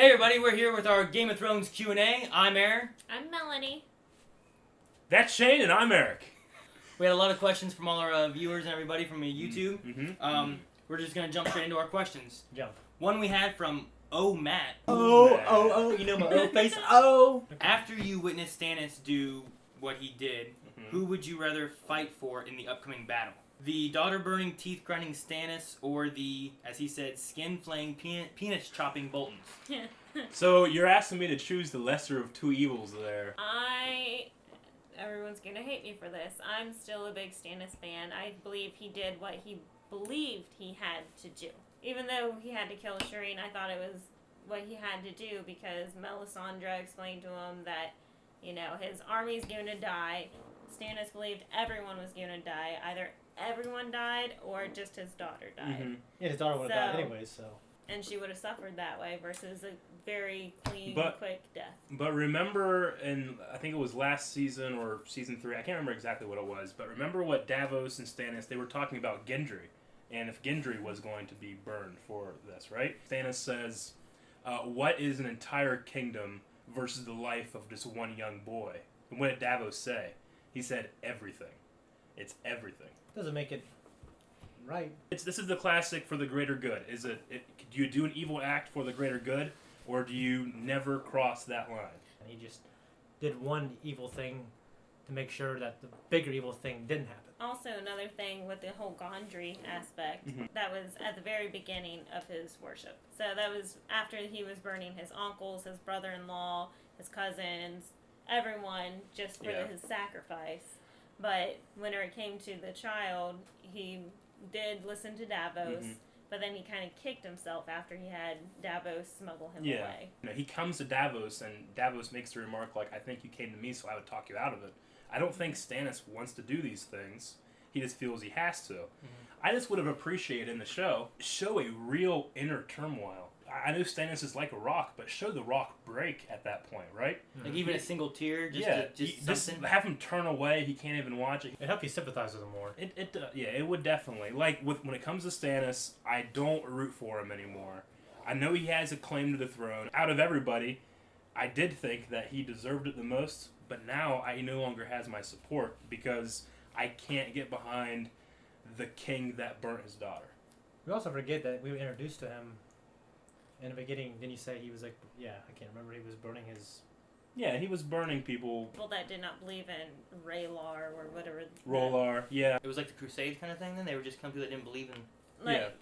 Hey everybody, we're here with our Game of Thrones Q&A. I'm Aaron. I'm Melanie. That's Shane, and I'm Eric. We had a lot of questions from all our viewers and everybody from YouTube. We're just going to jump straight into our questions. Jump. One we had from Matt. You know my O face. Oh. After you witnessed Stannis do what he did, who would you rather fight for in the upcoming battle? The daughter-burning, teeth-grinding Stannis, or the, as he said, skin-flaying, penis-chopping Boltons? So you're asking me to choose the lesser of two evils there. Everyone's gonna hate me for this. I'm still a big Stannis fan. I believe he did what he believed he had to do. Even though he had to kill Shireen, I thought it was what he had to do because Melisandre explained to him that, his army's going to die. Stannis believed everyone was going to die. Either everyone died or just his daughter died. Yeah, his daughter would have died anyway, so. And she would have suffered that way versus a very clean, quick death. But remember, I think it was last season or season 3, I can't remember exactly what it was, but remember what Davos and Stannis, they were talking about Gendry, and if Gendry was going to be burned for this, right? Stannis says, what is an entire kingdom versus the life of just one young boy? And what did Davos say? He said, everything. It's everything. Doesn't make it right. This is the classic for the greater good. Do you do an evil act for the greater good, or do you never cross that line? And he just did one evil thing to make sure that the bigger evil thing didn't happen. Also, another thing with the whole Gondry aspect, that was at the very beginning of his worship. So that was after he was burning his uncles, his brother-in-law, his cousins, everyone, just for his sacrifice. But when it came to the child, he did listen to Davos, but then he kind of kicked himself after he had Davos smuggle him away. He comes to Davos, and Davos makes the remark like, I think you came to me, so I would talk you out of it. I don't think Stannis wants to do these things. He just feels he has to. I just would have appreciated in the show a real inner turmoil. I know Stannis is like a rock, but show the rock break at that point, right? Like even a single tear, just have him turn away. He can't even watch it. It helped you sympathize with him more. It would definitely. Like when it comes to Stannis, I don't root for him anymore. I know he has a claim to the throne. Out of everybody, I did think that he deserved it the most, but now he no longer has my support because I can't get behind the king that burnt his daughter. We also forget that we were introduced to him in the beginning. Didn't you say he was like, I can't remember, he was burning his... Yeah, he was burning people. People that did not believe in Raylar or whatever. Rolar, yeah. It was like the Crusades kind of thing then? They were just coming people that didn't believe in...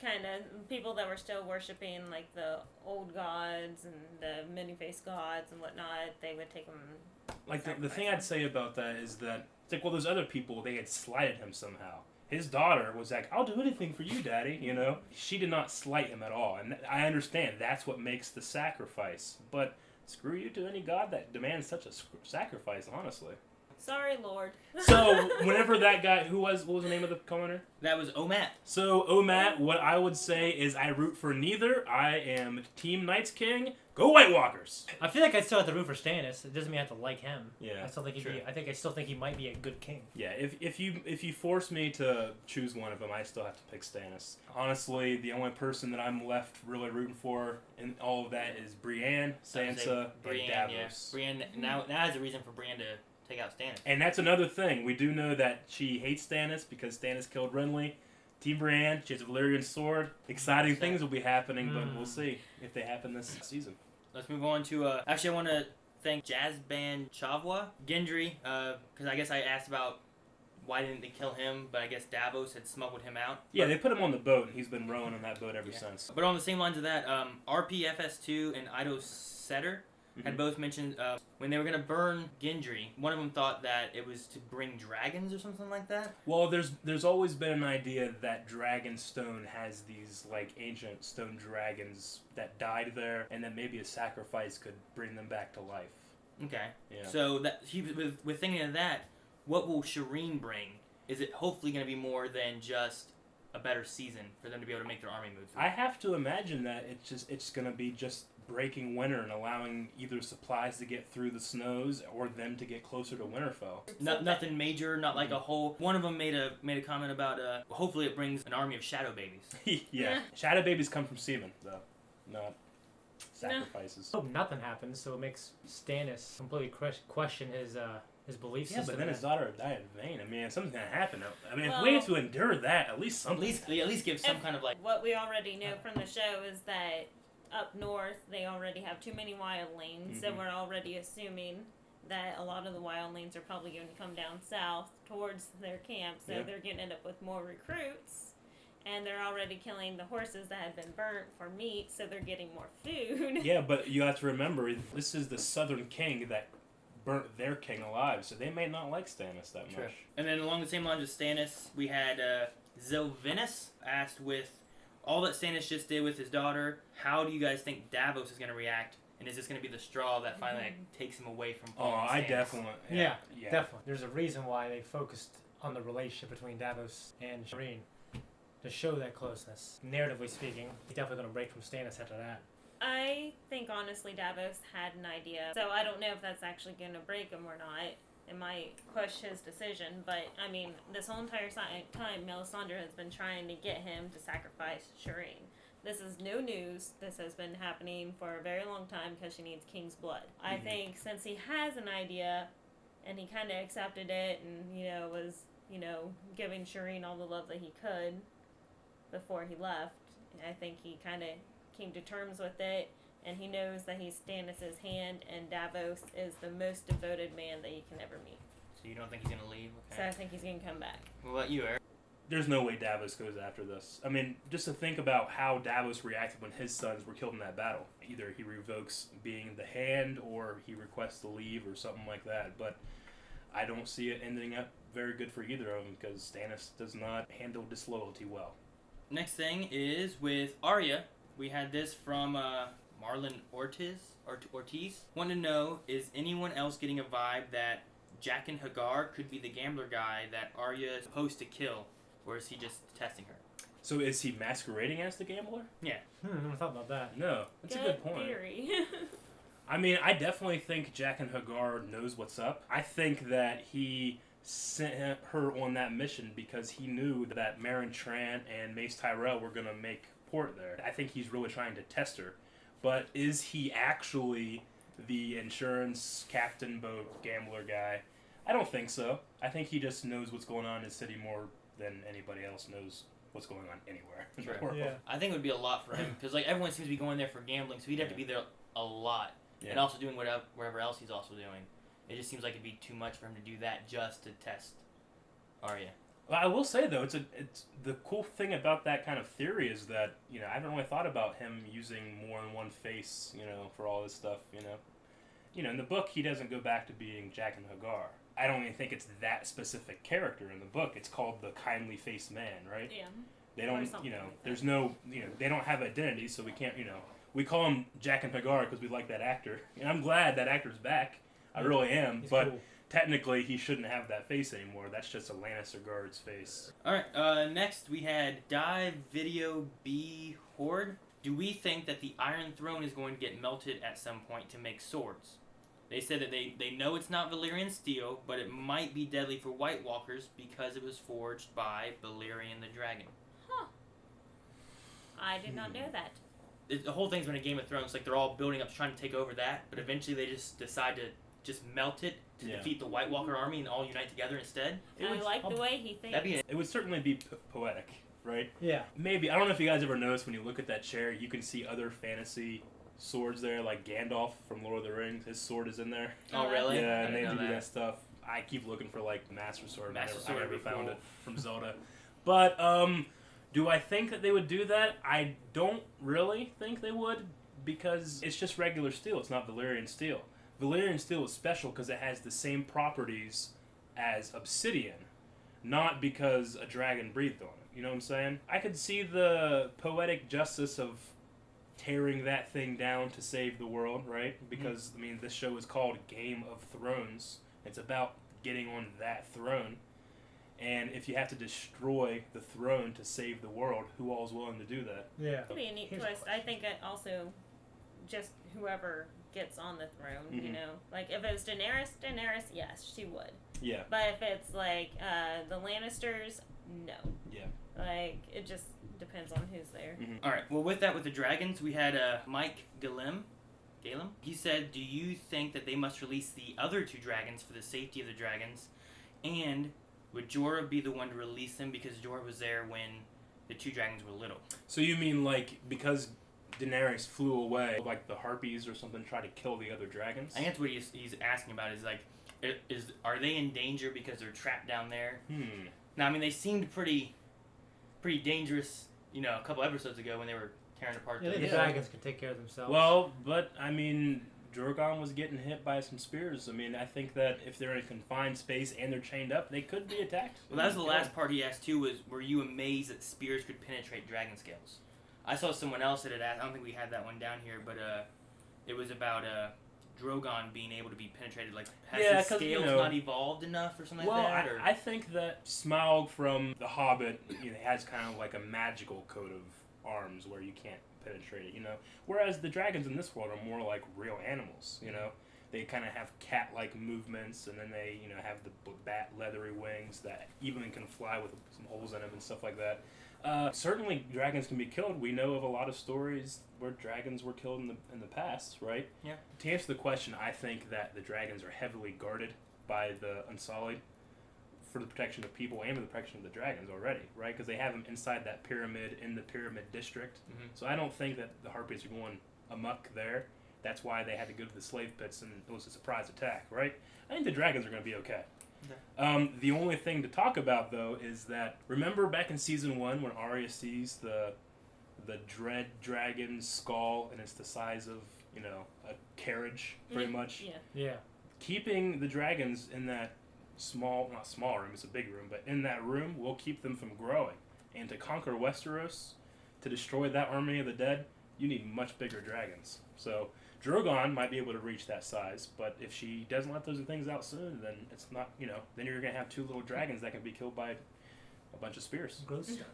Kind of people that were still worshiping like the old gods and the many-faced gods and whatnot. They would take them. Like the thing I'd say about that is that it's like, well, those other people, they had slighted him somehow. His daughter was like, I'll do anything for you, Daddy. She did not slight him at all, and I understand that's what makes the sacrifice. But screw you to any god that demands such a sacrifice, honestly. Sorry, Lord. So, whenever that guy, what was the name of the commenter? That was Matt. So, Matt, what I would say is I root for neither. I am Team Night's King. Go White Walkers! I feel like I still have to root for Stannis. It doesn't mean I have to like him. Yeah, I still think I still think he might be a good king. Yeah, if you force me to choose one of them, I still have to pick Stannis. Honestly, the only person that I'm left really rooting for in all of that is Brienne, Sansa, and Davos. Yeah. Brienne now has a reason for Brienne to take out Stannis. And that's another thing. We do know that she hates Stannis because Stannis killed Renly. Team Brienne, she has a Valyrian sword. Exciting things will be happening, but we'll see if they happen this season. Let's move on to... actually, I want to thank Jazban Chavwa, Gendry, because I guess I asked about why didn't they kill him, but I guess Davos had smuggled him out. Yeah, they put him on the boat, and he's been rowing on that boat ever since. But on the same lines of that, RPFS2 and Ido Setter had both mentioned when they were going to burn Gendry, one of them thought that it was to bring dragons or something like that. Well, there's always been an idea that Dragonstone has these like ancient stone dragons that died there, and that maybe a sacrifice could bring them back to life. Okay. Yeah. So that with thinking of that, what will Shireen bring? Is it hopefully going to be more than just a better season for them to be able to make their army move through? I have to imagine that it's going to be just breaking winter and allowing either supplies to get through the snows or them to get closer to Winterfell. Nothing major, not like a whole... One of them made a comment about hopefully it brings an army of shadow babies. Yeah. Shadow babies come from semen, though. Not sacrifices. I hope nothing happens, so it makes Stannis completely question his belief Yeah, system. but then his daughter died in vain. I mean, something's gonna happen. I mean, Well, if we have to endure that, at least something. At least give some kind of like. What we already know from the show is that up north they already have too many wildlings, so we're already assuming that a lot of the wildlings are probably going to come down south towards their camp, so they're going to end up with more recruits, and they're already killing the horses that had been burnt for meat, so they're getting more food. Yeah, but you have to remember, this is the Southern King that burnt their king alive, so they may not like Stannis that much. And then along the same lines as Stannis, we had Zelvinus asked, with all that Stannis just did with his daughter, how do you guys think Davos is going to react? And is this going to be the straw that finally takes him away from Oh, following I Stannis? definitely... Yeah, definitely. There's a reason why they focused on the relationship between Davos and Shireen, to show that closeness. Narratively speaking, he's definitely going to break from Stannis after that. I think honestly Davos had an idea, so I don't know if that's actually going to break him or not. It might push his decision, but I mean, this whole entire time, Melisandre has been trying to get him to sacrifice Shireen. This is no news. This has been happening for a very long time because she needs king's blood. I think since he has an idea, and he kind of accepted it, and was giving Shireen all the love that he could before he left, I think he kind of came to terms with it, and he knows that he's Stannis' hand, and Davos is the most devoted man that you can ever meet. So you don't think he's going to leave? Okay. So I think he's going to come back. What about you, Eric? There's no way Davos goes after this. I mean, just to think about how Davos reacted when his sons were killed in that battle. Either he revokes being the hand, or he requests to leave, or something like that. But I don't see it ending up very good for either of them, because Stannis does not handle disloyalty well. Next thing is with Arya. We had this from Marlon Ortiz. Wanted to know, is anyone else getting a vibe that Jaqen Hagar could be the gambler guy that Arya is supposed to kill? Or is he just testing her? So is he masquerading as the gambler? Yeah. I never thought about that. No, that's a good point. Theory. I mean, I definitely think Jaqen Hagar knows what's up. I think that he sent her on that mission because he knew that Meryn Trant and Mace Tyrell were going to make port there. I think he's really trying to test her. But is he actually the insurance captain boat gambler guy? I don't think so. I think he just knows what's going on in his city more than anybody else knows what's going on anywhere in the world. Yeah. I think it would be a lot for him, because everyone seems to be going there for gambling, so he'd have to be there a lot. Yeah. And also doing whatever else he's also doing. It just seems like it'd be too much for him to do that just to test Arya. Well, I will say though, it's the cool thing about that kind of theory is that I haven't really thought about him using more than one face, for all this stuff. In the book he doesn't go back to being Jaqen Hagar. I don't even think it's that specific character in the book. It's called the kindly faced man, right? Yeah. They don't, something like that. there's no, they don't have identity, so we can't, we call him Jaqen Hagar because we like that actor, and I'm glad that actor's back. I really am, He's but cool. technically he shouldn't have that face anymore. That's just a Lannister guard's face. Alright, next we had Dive Video B Horde. Do we think that the Iron Throne is going to get melted at some point to make swords? They said that they know it's not Valyrian steel, but it might be deadly for White Walkers because it was forged by Balerion the Dragon. Huh. I did not know that. The whole thing's been a Game of Thrones. Like, they're all building up, trying to take over that, but eventually they just decide to just melt it to defeat the White Walker army and all unite together instead. I like the way he thinks. That'd be It would certainly be poetic, right? Yeah. Maybe, I don't know if you guys ever noticed when you look at that chair, you can see other fantasy swords there, like Gandalf from Lord of the Rings. His sword is in there. Oh, really? Yeah, I and they didn't do know that stuff. I keep looking for like Master Sword. Master I Sword never would be found cool. it from Zelda. But do I think that they would do that? I don't really think they would, because it's just regular steel. It's not Valyrian steel. Valyrian steel is special because it has the same properties as obsidian, not because a dragon breathed on it. You know what I'm saying? I could see the poetic justice of tearing that thing down to save the world, right? Because, I mean, this show is called Game of Thrones. It's about getting on that throne. And if you have to destroy the throne to save the world, who all's willing to do that? Yeah. It'd be a neat Here's a twist. I think it also just whoever gets on the throne, Mhm. Like if it was Daenerys, yes, she would. Yeah. But if it's like the Lannisters, no. Yeah. Like it just depends depends on who's there. All right. Well, with the dragons, we had Mike Galem. He said, "Do you think that they must release the other 2 dragons for the safety of the dragons, and would Jorah be the one to release them because Jorah was there when the 2 dragons were little?" So you mean like because Daenerys flew away, like the harpies or something try to kill the other dragons? I think that's what he's asking about. Is like, are they in danger because they're trapped down there? Now, I mean, they seemed pretty dangerous, a couple episodes ago when they were tearing apart. Yeah, the dragons can take care of themselves. Well, but I mean, Drogon was getting hit by some spears. I mean, I think that if they're in a confined space and they're chained up, they could be attacked. Well, that was the last part he asked too. Was were you amazed that spears could penetrate dragon scales? I saw someone else that had asked. I don't think we had that one down here, but it was about Drogon being able to be penetrated. Like, has his scales not evolved enough or something like that? Or? I think that Smaug from The Hobbit has kind of like a magical coat of arms where you can't penetrate it, Whereas the dragons in this world are more like real animals, They kind of have cat-like movements, and then they, have the bat leathery wings that even can fly with some holes in them and stuff like that. Certainly, dragons can be killed. We know of a lot of stories where dragons were killed in the past, right? Yeah. To answer the question, I think that the dragons are heavily guarded by the Unsullied for the protection of people and for the protection of the dragons already, right? Because they have them inside that pyramid in the pyramid district. Mm-hmm. So I don't think that the harpies are going amok there. That's why they had to go to the slave pits and it was a surprise attack, right? I think the dragons are going to be okay. The only thing to talk about, though, is that remember back in season 1 when Arya sees the dread dragon skull and it's the size of a carriage, pretty much. Yeah. Keeping the dragons in that not small room, it's a big room, but in that room will keep them from growing. And to conquer Westeros, to destroy that army of the dead, you need much bigger dragons. So Drogon might be able to reach that size, but if she doesn't let those things out soon, then it's not, then you're going to have 2 little dragons that can be killed by a bunch of spears. Gross stunt.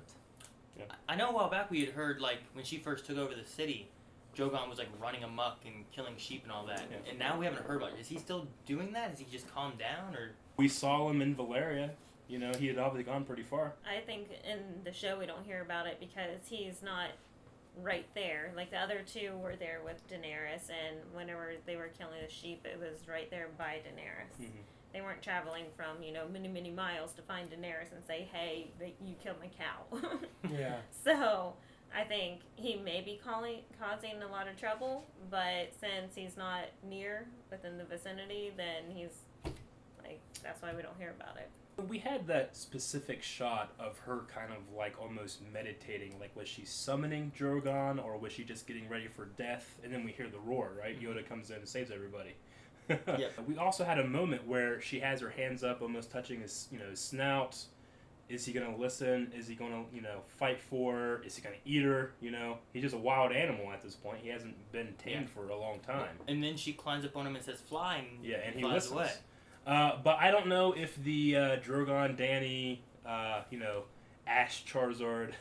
Yeah. I know a while back we had heard, like, when she first took over the city, Drogon was, like, running amok and killing sheep and all that. Yeah. And now we haven't heard about it. Is he still doing that? Has he just calmed down, or? We saw him in Valyria. He had obviously gone pretty far. I think in the show we don't hear about it because he's not right there. Like, the other 2 were there with Daenerys, and whenever they were killing the sheep, it was right there by Daenerys. Mm-hmm. They weren't traveling from, many, many miles to find Daenerys and say, hey, you killed my cow. Yeah. So, I think he may be causing a lot of trouble, but since he's not within the vicinity, then he's, like, that's why we don't hear about it. We had that specific shot of her kind of like almost meditating, like was she summoning Drogon or was she just getting ready for death? And then we hear the roar, right? Yoda comes in and saves everybody. Yep. We also had a moment where she has her hands up, almost touching his, his snout. Is he going to listen? Is he going to, fight for her? Is he going to eat her? He's just a wild animal at this point. He hasn't been tamed for a long time. And then she climbs up on him and says, "Fly!" And he listens. Away. But I don't know if the Drogon, Dany, Ash Charizard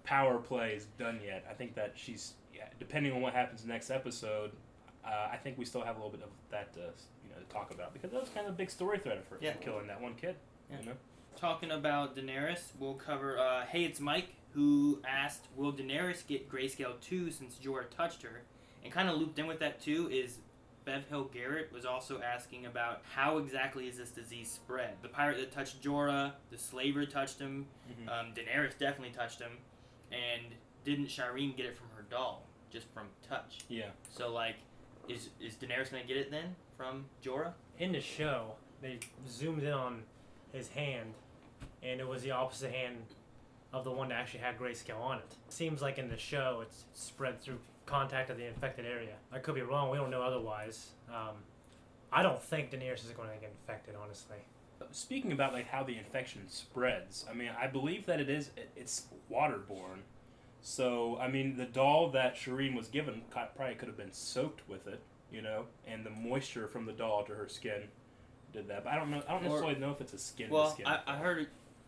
power play is done yet. I think that she's, depending on what happens next episode, I think we still have a little bit of that to talk about because that was kind of a big story thread of her killing that one kid. Yeah. Talking about Daenerys, we'll cover. Hey, it's Mike who asked, "Will Daenerys get grayscale too since Jorah touched her?" And kind of looped in with that too is. Bev Hill Garrett was also asking about how exactly is this disease spread. The pirate that touched Jorah, the slaver touched him, Daenerys definitely touched him, and didn't Shireen get it from her doll, just from touch? Yeah. So, like, is Daenerys going to get it then from Jorah? In the show, they zoomed in on his hand, and it was the opposite hand of the one that actually had grayscale on it. Seems like in the show it's spread through contact of the infected area. I could be wrong. We don't know otherwise. I don't think Daenerys is going to get infected, honestly. Speaking about like how the infection spreads, I mean, I believe that it's waterborne. So, I mean, the doll that Shireen was given probably could have been soaked with it, and the moisture from the doll to her skin did that. But I don't know. I don't necessarily know if it's a skin. Well, to skin. I heard.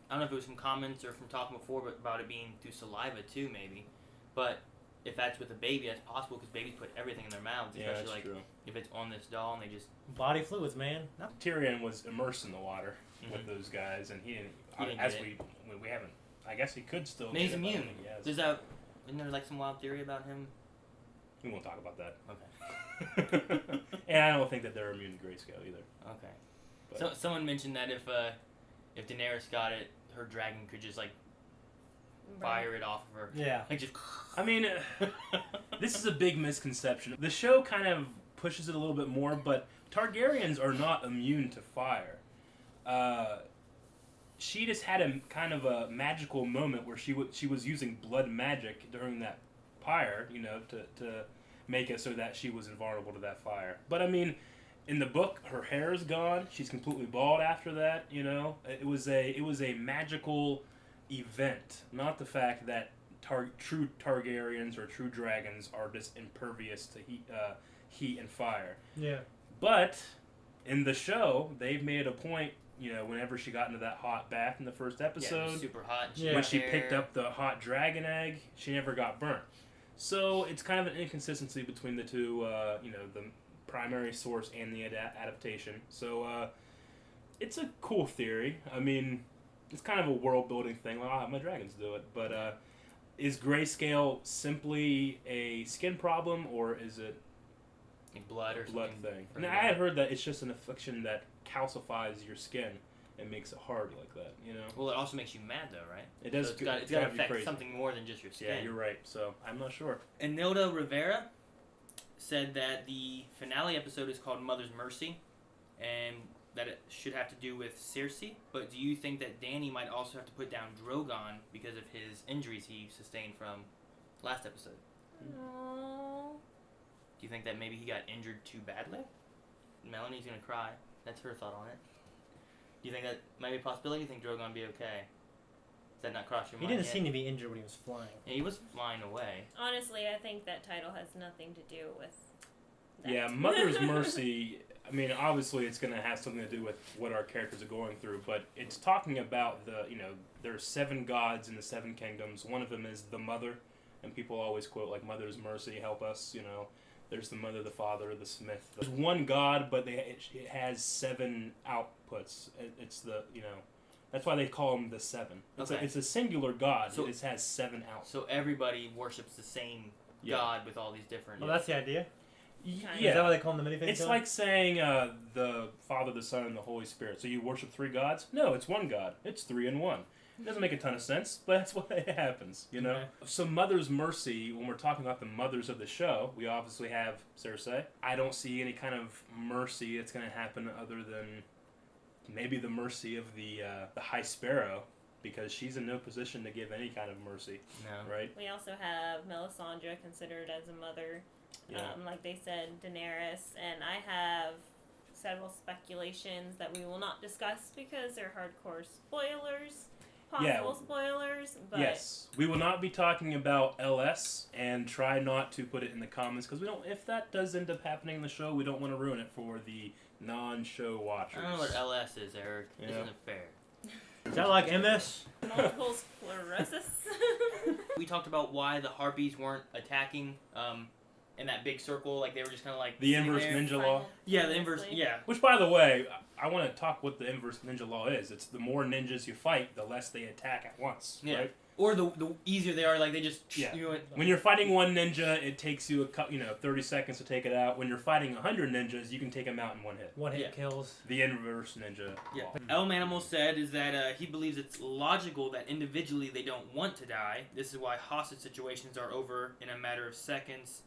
I don't know if it was from comments or from talking before, but about it being through saliva too, maybe. But if that's with a baby, that's possible because babies put everything in their mouths, especially true. If it's on this doll and they just body fluids, man. Tyrion was immersed in the water with those guys, and he didn't as we haven't I guess he could still. He's get it, but I don't immune. think he has. Isn't there like some wild theory about him? We won't talk about that. Okay. And I don't think that they're immune to grayscale either. Okay. But- So someone mentioned that if Daenerys got it, her dragon could just like fire it off of her. Yeah. Like just. I mean, this is a big misconception. The show kind of pushes it a little bit more, but Targaryens are not immune to fire. She just had a kind of a magical moment where she was using blood magic during that pyre, to make it so that she was invulnerable to that fire. But I mean, in the book, her hair is gone. She's completely bald after that. It was a magical event, not the fact that true Targaryens or true dragons are just impervious to heat and fire. Yeah. But in the show, they've made a point. Whenever she got into that hot bath in the first Yeah, it episode, was super hot. Yeah. when she picked up the hot dragon egg, she never got burnt. So it's kind of an inconsistency between the two, the primary source and the adaptation. So it's a cool theory. I mean, it's kind of a world-building thing. Well, I'll have my dragons do it. But is grayscale simply a skin problem, or is it Like blood or a blood something? thing? And I had heard that it's just an affliction that calcifies your skin and makes it hard like that, Well, it also makes you mad though, right? It does. So it's got to drive you affect crazy. something more than just your skin. Yeah, you're right. So I'm not sure. Enilda Rivera said that the finale episode is called Mother's Mercy, and that it should have to do with Cersei. But do you think that Dany might also have to put down Drogon because of his injuries he sustained from last episode? Aww. Do you think that maybe he got injured too badly? Melanie's gonna cry. That's her thought on it. Do you think that might be a possibility? You think Drogon would be okay? Does that not cross your He mind didn't yet? seem to be injured when he was flying. Yeah, he was flying away. Honestly, I think that title has nothing to do with that. Yeah, Mother's Mercy. I mean, obviously, it's going to have something to do with what our characters are going through, but it's talking about there are 7 gods in the 7 kingdoms. One of them is the Mother, and people always quote like Mother's Mercy, help us. There's the Mother, the Father, the Smith. There's one God, but it has 7 outputs. It's that's why they call them the 7. It's a singular God. So it has 7 outs. So everybody worships the same God with all these different. Well, that's the idea. Yeah. Is that why they call him the minifig? It's like saying the Father, the Son, and the Holy Spirit. So you worship 3 gods? No, it's one God. It's 3 in 1. It doesn't make a ton of sense, but that's what happens, Okay. So Mother's Mercy, when we're talking about the mothers of the show, we obviously have Cersei. I don't see any kind of mercy that's going to happen other than maybe the mercy of the High Sparrow, because she's in no position to give any kind of mercy, No. right? We also have Melisandre considered as a mother. Yeah. Like they said, Daenerys. And I have several speculations that we will not discuss because they're hardcore spoilers. Possible spoilers. But Yes, we will not be talking about LS, and try not to put it in the comments, because we don't. If that does end up happening in the show, we don't want to ruin it for the non-show watchers. I don't know what LS is, Eric. Yeah. Isn't it fair? Is that like MS? multiple sclerosis. We talked about why the Harpies weren't attacking in that big circle. Like, they were just kind of like... The sitting inverse there. ninja law. Yeah, the inverse... Yeah. Which, by the way, I want to talk what the inverse ninja law is. It's the more ninjas you fight, the less they attack at once. Yeah. Right? Or the easier they are, like, they just... Yeah. You know, When you're fighting one ninja, it takes you 30 seconds to take it out. When you're fighting 100 ninjas, you can take them out in one hit. One hit Yeah. kills. The inverse ninja yeah. law. El Manimal said is that he believes it's logical that individually they don't want to die. This is why hostage situations are over in a matter of seconds.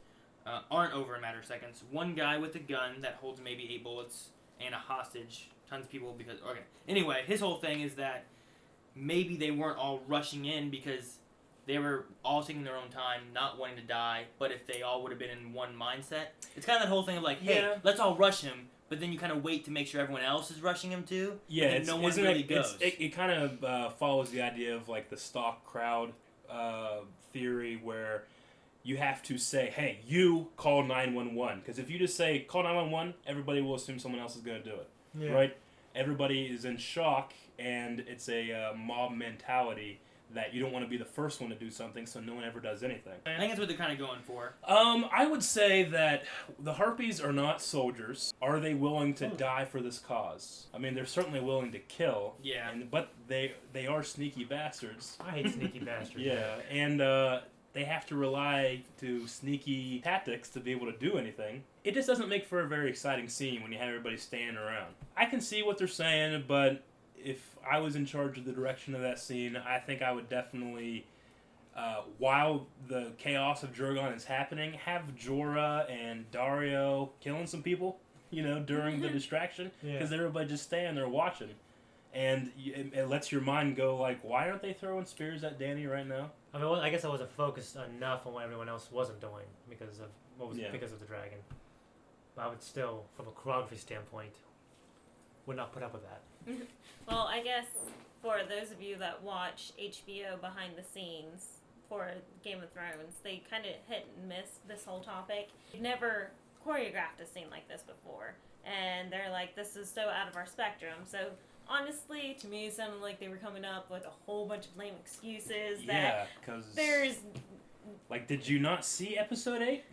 Aren't over in a matter of seconds. One guy with a gun that holds maybe 8 bullets and a hostage. Tons of people because... Okay. Anyway, his whole thing is that maybe they weren't all rushing in because they were all taking their own time, not wanting to die, but if they all would have been in one mindset. It's kind of that whole thing of like, hey, Yeah. let's all rush him, but then you kind of wait to make sure everyone else is rushing him too. Yeah, and then no one really goes. It kind of follows the idea of like the stock crowd theory, where you have to say, hey, you call 911. Because if you just say, call 911, everybody will assume someone else is going to do it. Yeah. Right? Everybody is in shock, and it's a mob mentality that you don't want to be the first one to do something, so no one ever does anything. I think that's what they're kind of going for. I would say that the Harpies are not soldiers. Are they willing to die for this cause? I mean, they're certainly willing to kill. Yeah. But they are sneaky bastards. I hate sneaky bastards. Yeah, and they have to rely to sneaky tactics to be able to do anything. It just doesn't make for a very exciting scene when you have everybody standing around. I can see what they're saying, but if I was in charge of the direction of that scene, I think I would definitely, while the chaos of Drogon is happening, have Jorah and Dario killing some people, during the distraction, because everybody just standing there watching. And it lets your mind go like, why aren't they throwing spears at Dany right now? I mean, I guess I wasn't focused enough on what everyone else wasn't doing because of because of the dragon. But I would still, from a choreography standpoint, would not put up with that. Well, I guess for those of you that watch HBO behind the scenes for Game of Thrones, they kind of hit and miss this whole topic. They've never choreographed a scene like this before, and they're like, this is so out of our spectrum. So honestly, to me, it sounded like they were coming up with a whole bunch of lame excuses. Yeah, because there's... Like, did you not see episode 8?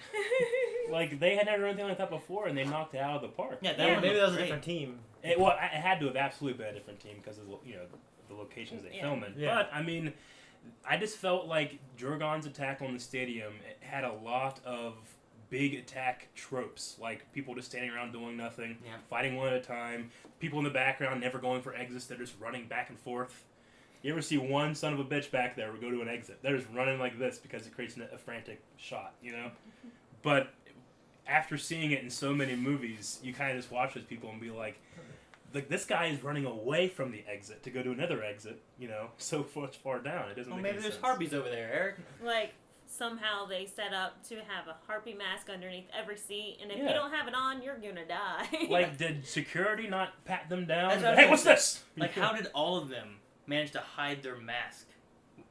Like, they had never done anything like that before, and they knocked it out of the park. Yeah, maybe that was a different team. It had to have absolutely been a different team because of the locations they film in. Yeah. But I mean, I just felt like Drogon's attack on the stadium had a lot of big attack tropes, like people just standing around doing nothing, fighting one at a time, people in the background never going for exits, they're just running back and forth. You ever see one son of a bitch back there go to an exit? They're just running like this because it creates a frantic shot, But after seeing it in so many movies, you kind of just watch those people and be like, this guy is running away from the exit to go to another exit, so much far down. It doesn't make maybe any there's sense. Harpies over there, Eric. Like, somehow they set up to have a harpy mask underneath every seat, and if you don't have it on, you're gonna die. Like, did security not pat them down? That's what Hey, what's this? Like, how did all of them manage to hide their mask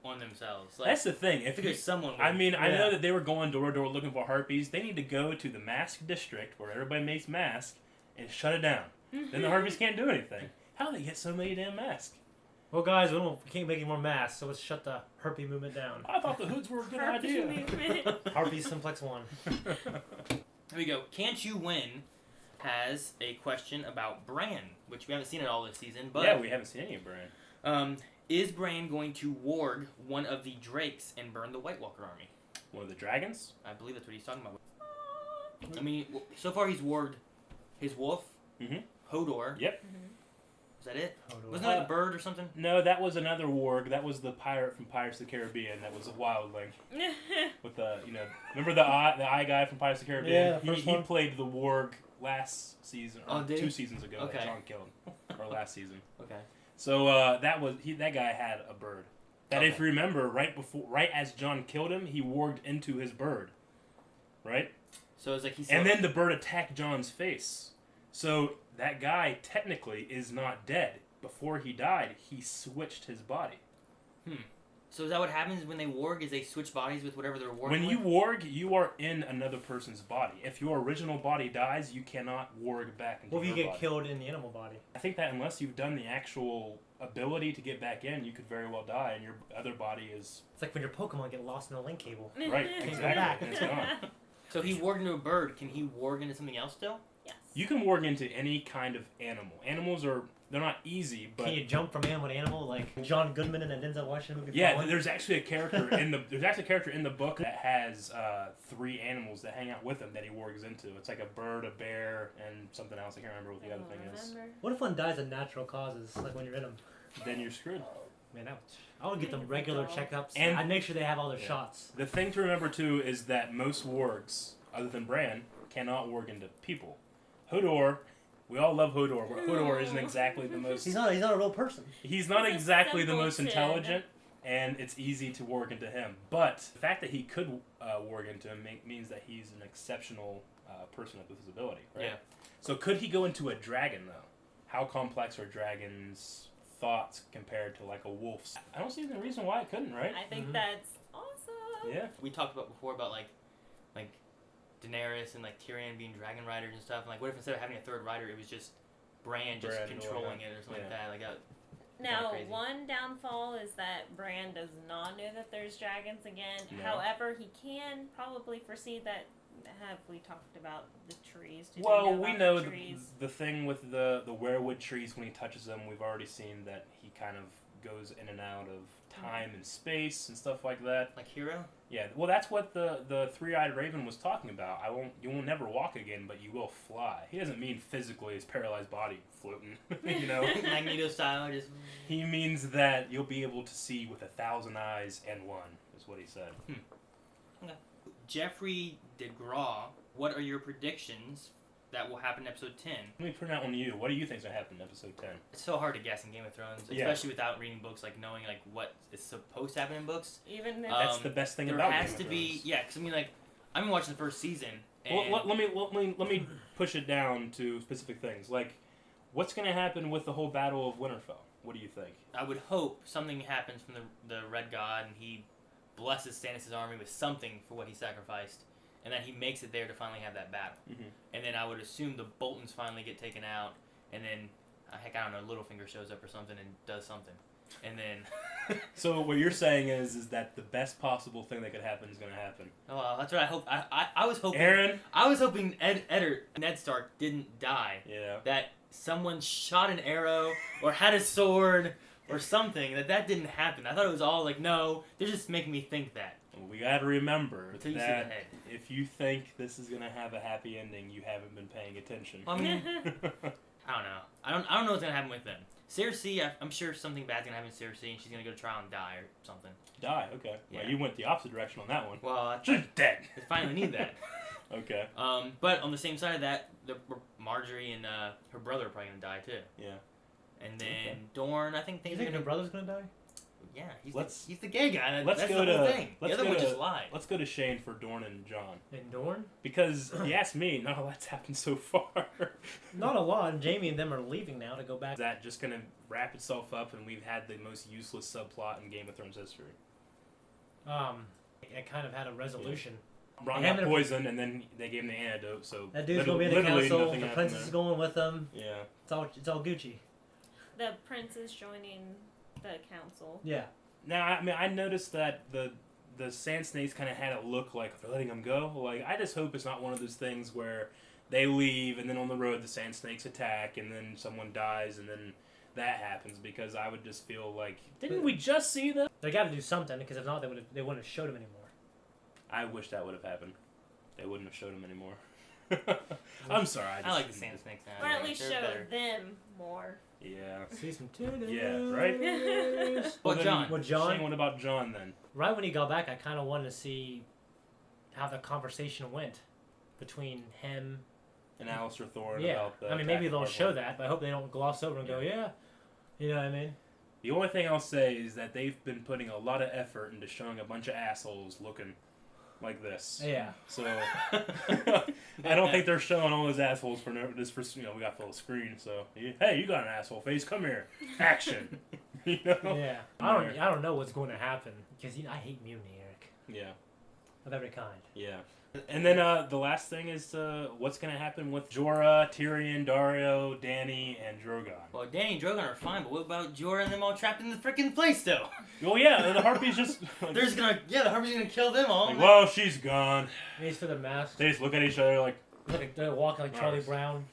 on themselves? Like, That's the thing. If because someone. I know that they were going door to door looking for harpies. They need to go to the mask district where everybody makes masks and shut it down. Then the harpies can't do anything. How do they get so many damn masks? Well, guys, we can't make any more masks, so let's shut the harpy movement down. I thought the hoods were a good idea. Harpy Simplex 1. Here we go. Can't You Win has a question about Bran, which we haven't seen at all this season. But yeah, we haven't seen any of Bran. Is Bran going to warg one of the Drakes and burn the White Walker army? One of the dragons? I believe that's what he's talking about. I mean, so far he's warged his wolf, Hodor. Yep. Is that it? Hodor. Wasn't that like a bird or something? No, that was another warg. That was the pirate from Pirates of the Caribbean. That was a wildling. With the, remember the eye guy from Pirates of the Caribbean? Yeah, the first he one. played the warg last season, or did he? 2 seasons ago. Okay. That John killed, or last season. Okay. So that guy had a bird. That if you remember, right as John killed him, he warged into his bird. Right? So it's like he. And then the bird attacked John's face. So that guy technically is not dead. Before he died, he switched his body. So is that what happens when they warg? Is they switch bodies with whatever they're warging When you with? warg, you are in another person's body. If your original body dies, you cannot warg back into What if your you get body. killed in the animal body? I think that unless you've done the actual ability to get back in, you could very well die, and your other body is... It's like when your Pokemon get lost in a link cable. Right, Can't go exactly. back. And it's gone. So he warged into a bird. Can he warg into something else still? Yes. You can warg into any kind of animal. Animals are... They're not easy, but... Can you jump from animal to animal like John Goodman in a Denzel Washington movie? Yeah, Fallen? there's actually a character in the book that has 3 animals that hang out with him that he wargs into. It's like a bird, a bear, and something else. I can't remember what the other thing is. What if one dies of natural causes, like when you're in them? Then you're screwed. Man, I would get them regular checkups, And- and I'd make sure they have all their shots. The thing to remember too is that most wargs, other than Bran, cannot warg into people. Hodor, we all love Hodor, but Hodor isn't exactly the most... He's not a real person. He's not He's a exactly the most simpleton. intelligent, and it's easy to warg into him. But the fact that he could warg into him means that he's an exceptional person with his ability, right? Yeah. So could he go into a dragon, though? How complex are dragons' thoughts compared to, like, a wolf's? I don't see any reason why it couldn't, right? I think that's awesome. Yeah. We talked about before about like Daenerys and like Tyrion being dragon riders and stuff. And, like, what if instead of having a third rider, it was just Bran just Bran, controlling yeah. it or something Yeah. like that? Like, Now, crazy. one downfall is that Bran does not know that there's dragons again. No. However, he can probably foresee that. Have we talked about the trees? Do they Well, know we about know the trees. the thing with the werewood trees, when he touches them, we've already seen that he kind of goes in and out of time and space and stuff like that. Like Hero? Yeah, well, that's what the three-eyed raven was talking about. You will never walk again, but you will fly. He doesn't mean physically his paralyzed body floating, you know. Magneto style, just... He means that you'll be able to see with 1,000 eyes and one, is what he said. Okay. Jeffrey DeGraw, what are your predictions that will happen in episode 10? Let me put it out on you. What do you think is going to happen in episode 10? It's so hard to guess in Game of Thrones, Yeah. especially without reading books, like knowing like what is supposed to happen in books. Even if That's the best thing There about has Game to of be, Thrones. yeah, because I mean, like, I've been watching the first season. And Well, let me push it down to specific things. Like, what's going to happen with the whole Battle of Winterfell? What do you think? I would hope something happens from the Red God, and he blesses Stannis' army with something for what he sacrificed, and that he makes it there to finally have that battle. Mm-hmm. And then I would assume the Boltons finally get taken out, and then, heck, I don't know, Littlefinger shows up or something and does something. And then... So what you're saying is that the best possible thing that could happen is going to happen. Oh, that's what I hope. I was hoping... Aaron? I was hoping Ned Stark didn't die. Yeah. That someone shot an arrow or had a sword or something. That didn't happen. I thought it was all like, no, they're just making me think that. Well, we got to remember Until you see the that head. if you think this is going to have a happy ending, you haven't been paying attention. I mean, I don't know. I don't know what's gonna happen with them. Cersei, I'm sure something bad's gonna happen with Cersei, and she's gonna go to trial and die or something. Die, okay. Yeah. Well, you went the opposite direction on that one. Well, She's dead. I finally need that. Okay. But on the same side of that, Marjorie and her brother are probably gonna die too. Yeah. And then Okay. Dorne, I think You things are think gonna. her brother's gonna die? Yeah, Let's- he's the gay guy. let's That's go the whole to- thing. let's The other go one to- just lied. Let's go to Shane for Dorne and John. And Dorne? Because, if you ask me, not a lot's happened so far. Not a lot. And Jamie and them are leaving now to go Is back. that just going to wrap itself up and we've had the most useless subplot in Game of Thrones history? It kind of had a resolution. Ron They got haven't- poisoned and then they gave him the antidote, so That dude's gonna be in the literally castle. nothing The happened princess is there. going with them. Yeah. It's all Gucci. the prince is joining the council. Yeah. Now, I mean, I noticed that the Sand Snakes kind of had it look like they're letting them go. Like, I just hope it's not one of those things where they leave and then on the road the Sand Snakes attack and then someone dies and then that happens, because I would just feel like, didn't we just see that? They got to do something, because if not, they wouldn't have showed him anymore. I wish that would have happened. They wouldn't have showed him anymore. I'm sorry. I like the Sand Snakes now. Or at least They're show better. them more. Yeah. See some tuna. Yeah, right? Well, then, John. Well, John- Shane, what about John then? Right when he got back, I kind of wanted to see how the conversation went between him. And Alistair Thorne Yeah. about the I mean, maybe attack they'll of show Hardwood. that, but I hope they don't gloss over and go, yeah. You know what I mean? The only thing I'll say is that they've been putting a lot of effort into showing a bunch of assholes looking like this. Yeah. So I don't think they're showing all those assholes for just for we got full screen. So hey, you got an asshole face? Come here, action. You know? Yeah. I don't know what's going to happen, because I hate mutiny, Eric, Yeah. of every kind. Yeah. And then the last thing is what's going to happen with Jorah, Tyrion, Dario, Dany, and Drogon. Well, Dany and Drogon are fine, but what about Jorah and them all trapped in the freaking place still? Well, yeah, the Harpies just... The Harpies gonna kill them all. like, well, she's gone. These for the mask. They just look at each other like... They're walking like Charlie Nice. Brown.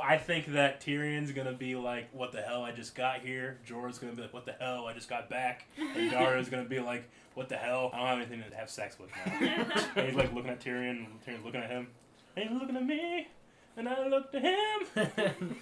I think that Tyrion's gonna be like, what the hell, I just got here. Jorah's gonna be like, what the hell, I just got back. And Daria's gonna be like, what the hell, I don't have anything to have sex with now. And he's like looking at Tyrion, and Tyrion's looking at him. And he's looking at me, and I looked at him.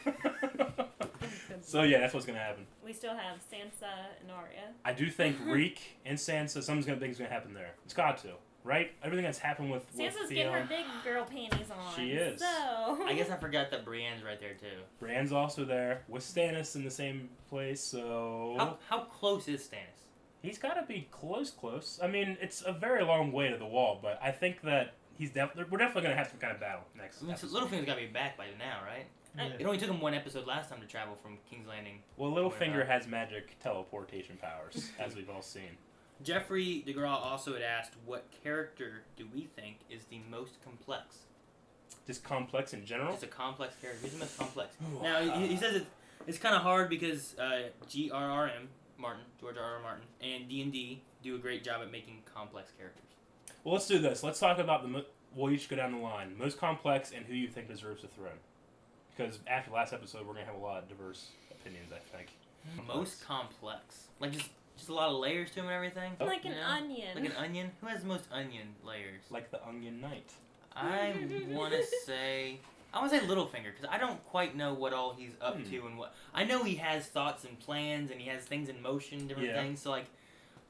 So yeah, that's what's gonna happen. We still have Sansa and Arya. I do think Reek and Sansa, something's gonna happen there. It's got to, right? Everything that's happened with Sansa's Theon. getting her big girl panties on. She is. So I guess I forgot that Brienne's right there too. Bran's also there with Stannis in the same place, so How close is Stannis? he's got to be close. I mean, it's a very long way to the wall, but I think that we're definitely gonna have some kind of battle next. I mean, so episode. Littlefinger's gotta be back by now, right? Yeah. It only took him one episode last time to travel from King's Landing. Well, Littlefinger has magic teleportation powers, as we've all seen. Jeffrey DeGraw also had asked, what character do we think is the most complex? Just complex in general? Just a complex character. Who's the most complex? Ooh. Now, he says it's kind of hard because George R. R. Martin, and D&D do a great job at making complex characters. Well, let's do this. Let's talk about we'll each go down the line. Most complex and who you think deserves the throne. Because after last episode, we're going to have a lot of diverse opinions, I think. Most complex. Like just a lot of layers to him and everything? Like an onion. Like an onion? Who has the most onion layers? Like the Onion Knight. I want to say Littlefinger, because I don't quite know what all he's up to and what. I know he has thoughts and plans and he has things in motion, different things. So like,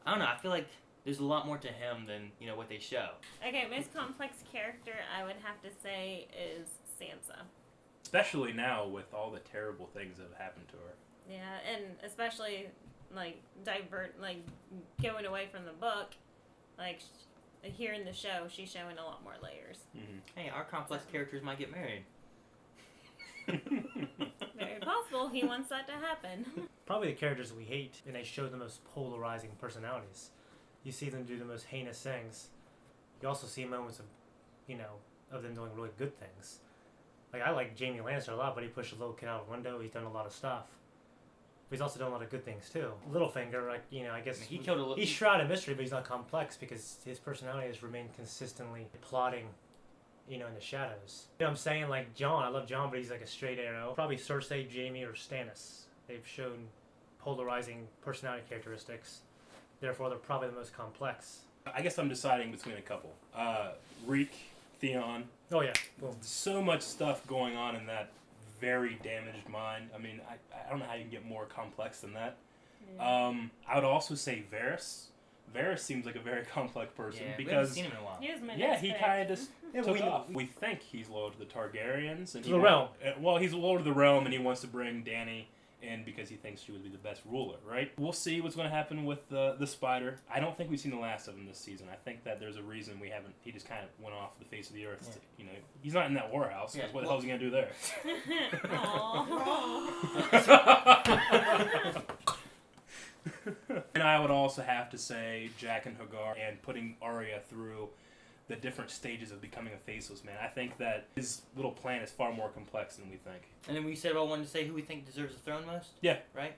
I don't know. I feel like there's a lot more to him than what they show. Okay, most complex character I would have to say is Sansa. Especially now with all the terrible things that have happened to her. Yeah, and especially going away from the book, here in the show, she's showing a lot more layers. Mm-hmm. Hey, our complex characters might get married. Very possible. He wants that to happen. Probably the characters we hate, and they show the most polarizing personalities. You see them do the most heinous things. You also see moments of them doing really good things. Like, I like Jaime Lannister a lot, but he pushed a little kid out of a window. He's done a lot of stuff. But he's also done a lot of good things, too. Littlefinger, I guess... He killed he's shrouded in mystery, but he's not complex because his personality has remained consistently plotting, in the shadows. I'm saying, like, Jon. I love Jon, but he's like a straight arrow. Probably Cersei, Jaime, or Stannis. They've shown polarizing personality characteristics. Therefore, they're probably the most complex. I guess I'm deciding between a couple. Reek, Theon. Oh, yeah. Boom. So much stuff going on in that very damaged mind. I mean, I don't know how you can get more complex than that. Yeah. I would also say Varys. Varys seems like a very complex person because we haven't seen him in a while. He kind of just took off. We think he's loyal to the Targaryens and to the realm. Well, he's loyal to the realm, and he wants to bring Dany in because he thinks she would be the best ruler, right? We'll see what's going to happen with the Spider. I don't think we've seen the last of him this season. I think that there's a reason we haven't. He just kind of went off the face of the earth. Yeah. He's not in that warehouse. Yeah. What the hell is he going to do there? And I would also have to say Jack and Hagar and putting Arya through the different stages of becoming a faceless man. I think that his little plan is far more complex than we think. And then we said about wanting to say who we think deserves the throne most? Yeah. Right?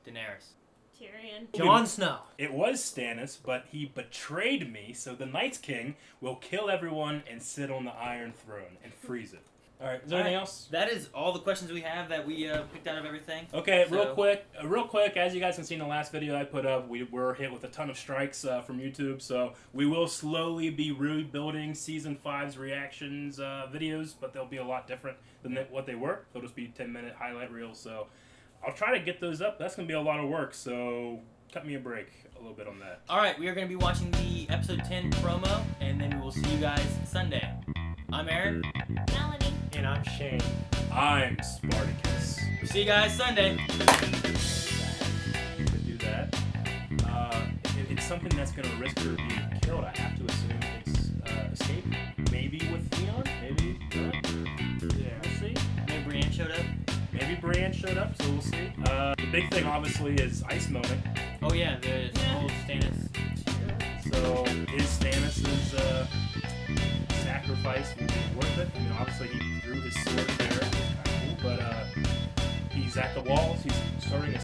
Daenerys. Tyrion. Jon Snow. It was Stannis, but he betrayed me, so the Night's King will kill everyone and sit on the Iron Throne and freeze it. All right, is there anything else? That is all the questions we have that we picked out of everything. Okay, real quick, as you guys can see in the last video I put up, we were hit with a ton of strikes from YouTube, so we will slowly be rebuilding Season 5's reactions videos, but they'll be a lot different than what they were. They'll just be 10-minute highlight reels, so I'll try to get those up. That's going to be a lot of work, so cut me a break a little bit on that. All right, we are going to be watching the Episode 10 promo, and then we will see you guys Sunday. I'm Aaron. Melanie. And I'm Shane. I'm Spartacus. We'll see you guys Sunday. To do that. If it's something that's going to risk her being killed, I have to assume it's escape. Maybe with Theon? Maybe not. Yeah, we'll see. Maybe Brienne showed up. Maybe Brienne showed up, so we'll see. The big thing, obviously, is Ice Moment. Oh, yeah, the old Stannis. So, is Stannis' sacrifice worth it? I mean, obviously, he threw his sword there, but he's at the walls. He's starting a